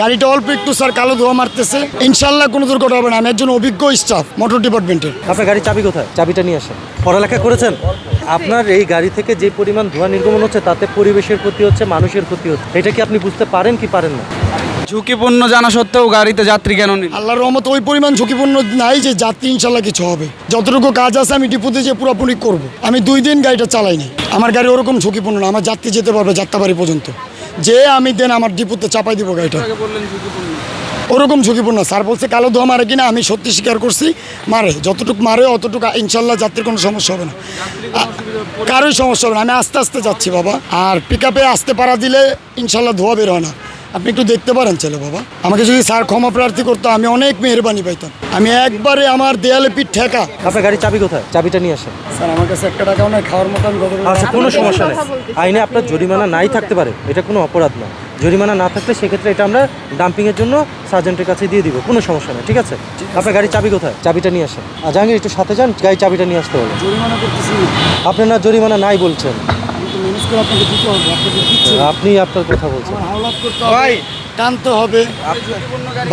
গাড়িটা অল্প একটু স্যার কালো ধোয়া মারতেছে, ইনশাল্লাহ কোনো দুর্ঘটনা হবে না। আমি একজন অভিজ্ঞ স্টাফ মোটর ডিপার্টমেন্টের। আপনার গাড়ির চাবি কোথায়? চাবিটা নিয়ে আসেন। পড়ালেখা করেছেন? আপনার এই গাড়ি থেকে যে পরিমাণ ধোঁয়া নির্গমন হচ্ছে তাতে পরিবেশের ক্ষতি হচ্ছে, মানুষের ক্ষতি হচ্ছে, এটা কি আপনি বুঝতে পারেন কি পারেন না? ঝুঁকিপূর্ণ জানা সত্ত্বেও গাড়িতে যাত্রী কেন নিল? আল্লাহর রহমত ওই পরিমাণ ঝুঁকিপূর্ণ নাই যে যাত্রী ইনশাল্লাহ কিছু হবে। যতটুকু কাজ আছে আমি ডিপুতে যে পুরোপুরি করব। আমি 2 দিন গাড়িটা চালাইনি। আমার গাড়ি ওরকম ঝুঁকিপূর্ণ না, আমার যাত্রী যেতে পারবে যাত্রাবাড়ি পর্যন্ত, যে আমি দেন আমার ডিপুতে চাপাই দিব গাড়িটা। ওরকম ঝুঁকিপূর্ণ স্যার বলছে কালো ধোয়া মারে কিনা, আমি সত্যি স্বীকার করছি মারে, যতটুকু মারে অতটুকু ইনশাল্লাহ যাত্রীর কোনো সমস্যা হবে না, কারোই সমস্যা হবে না। আমি আস্তে আস্তে যাচ্ছি বাবা, আর পিক আপে আসতে পারা দিলে ইনশাল্লাহ ধোয়া বের হয় না। আপনি একটু দেখতে পারেন ছেলে বাবা, আমাকে যদি স্যার ক্ষমা প্রার্থী করতো আমি অনেক মেহরবানি পাইতাম। আমি একবারে আমার দেয়ালে পিঠ ঠেকা। আপনার গাড়ির চাবি কোথায়? চাবিটা নিয়ে আসেন। স্যার আমার কাছে 1 টাকাও নয়, খাওয়ার মতো আমি আচ্ছা, কোনো সমস্যা নেই, আইনে আপনার জরিমানা নাই থাকতে পারে, এটা কোনো অপরাধ না। জরিমানা না থাকলে সেক্ষেত্রে এটা আমরা ডাম্পিংয়ের জন্য সার্জেন্টের কাছে দিয়ে দিব, কোনো সমস্যা নেই, ঠিক আছে? আপনার গাড়ির চাবি কোথায়? চাবিটা নিয়ে আসেন। আর জাহাঙ্গীর একটু সাথে যান, গাড়ির চাবিটা নিয়ে আসতে হবে। জরিমানা করতেছি আপনার না জরিমানা নাই বলছেন, ম্যানেজ করে আপনাকে দিতে হবে, আপনাকে দিচ্ছি। আপনি আপনার কথা বলছেন। হাওলাত করতে হবে, টানতে হবে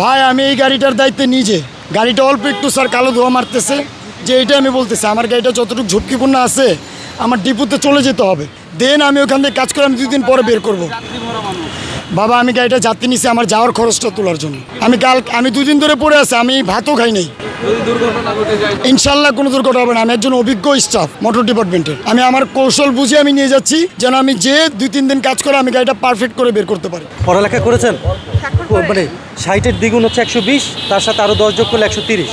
ভাই। আমি এই গাড়িটার দায়িত্বে নিজে, গাড়িটা অল্প একটু স্যার কালো ধোয়া মারতেছে, যে এটা আমি বলতেছি আমার গাড়িটা যতটুকু ঝুঁকিপূর্ণ আছে আমার ডিপুতে চলে যেতে হবে, দেন আমি ওখান থেকে কাজ করে আমি 2 দিন পরে বের করব। বাবা আমি গাড়িটা যাত্রী নিছি আমার যাওয়ার খরচটা তোলার জন্য। আমি 2 দিন ধরে পড়ে আছি, আমি ভাতও খাই নাই। ইনশাল্লাহ কোনো দুর্ঘটনা হবে না। আমি একজন অভিজ্ঞ স্টাফ মোটর ডিপার্টমেন্টের। আমি আমার কৌশল বুঝে আমি নিয়ে যাচ্ছি, যেন আমি যে 2-3 দিন কাজ করে আমি গাড়িটা পারফেক্ট করে বের করতে পারি। পড়ালেখা করেছেন? মানে 60-এর দ্বিগুণ হচ্ছে 120, তার সাথে আরও 10 যোগ করলে 130,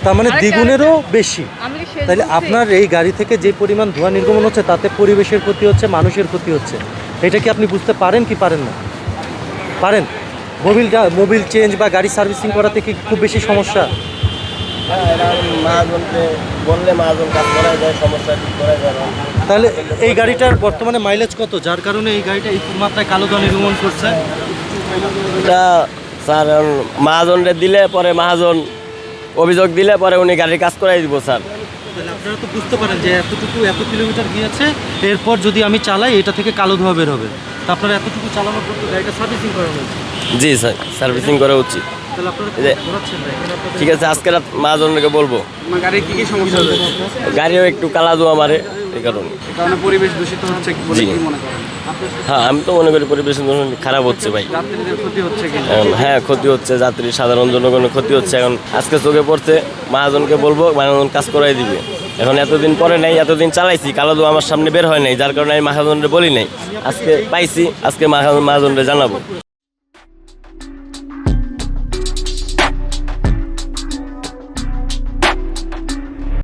তার মানে দ্বিগুণেরও বেশি। তাহলে আপনার এই গাড়ি থেকে যে পরিমাণ ধোঁয়া নির্গমন হচ্ছে তাতে পরিবেশের ক্ষতি হচ্ছে, মানুষের ক্ষতি হচ্ছে, এটা কি আপনি বুঝতে পারেন কি পারেন না? পারেন? মোবিল চেঞ্জ বা গাড়ি সার্ভিসিং করাতে কি খুব বেশি সমস্যা? তাহলে এই গাড়িটার বর্তমানে মাইলেজ কত, যার কারণে এই গাড়িটা এই মাত্রায় কালো ধোঁয়া নির্গমন করছে? এটা স্যার মহাজনরে দিলে পরে মহাজন অভিযোগ দিলে পরে উনি গাড়ির কাজ করাই দিব স্যার। তাহলে আপনারা তো বুঝতে পারেন যে এত কিলোমিটার গিয়েছে, এরপর যদি আমি চালাই এটা থেকে কালো ধোঁয়া বের হবে, তা আপনারা এতটুকু চালানোর পর তো গাড়িটা সার্ভিসিং করা হয়েছে। জি স্যার, সার্ভিসিং করা উচিত। তাহলে আপনারা ঘোরাচ্ছেন না, এখানে আপনাদের ঠিক আছে, আজকে রাত মহাজনকে বলবো। আমার গাড়ির কি সমস্যা হচ্ছে? গাড়িও একটু কালা ধোঁয়া মারে, এই কারণে। কারণে পরিবেশ দূষিত হচ্ছে বলে কি মনে করেন? হ্যাঁ আমি তো মনে করি পরিবেশ খারাপ হচ্ছে ভাই। যাত্রীদের ক্ষতি হচ্ছে কি? হ্যাঁ ক্ষতি হচ্ছে, যাত্রী সাধারণ জনগণের ক্ষতি হচ্ছে। এখন আজকে চোখে পড়ছে, মহাজনকে বলবো, মহাজন কাজ করাই দিবে। এখন এতদিন পরে নাই, এতদিন চালাইছি, কালো ধোঁয়া আমার সামনে বের হয় নাই, যার কারণে আমি মহাজনরে বলি নাই। আজকে পাইছি, আজকে মহাজনরে জানাবো।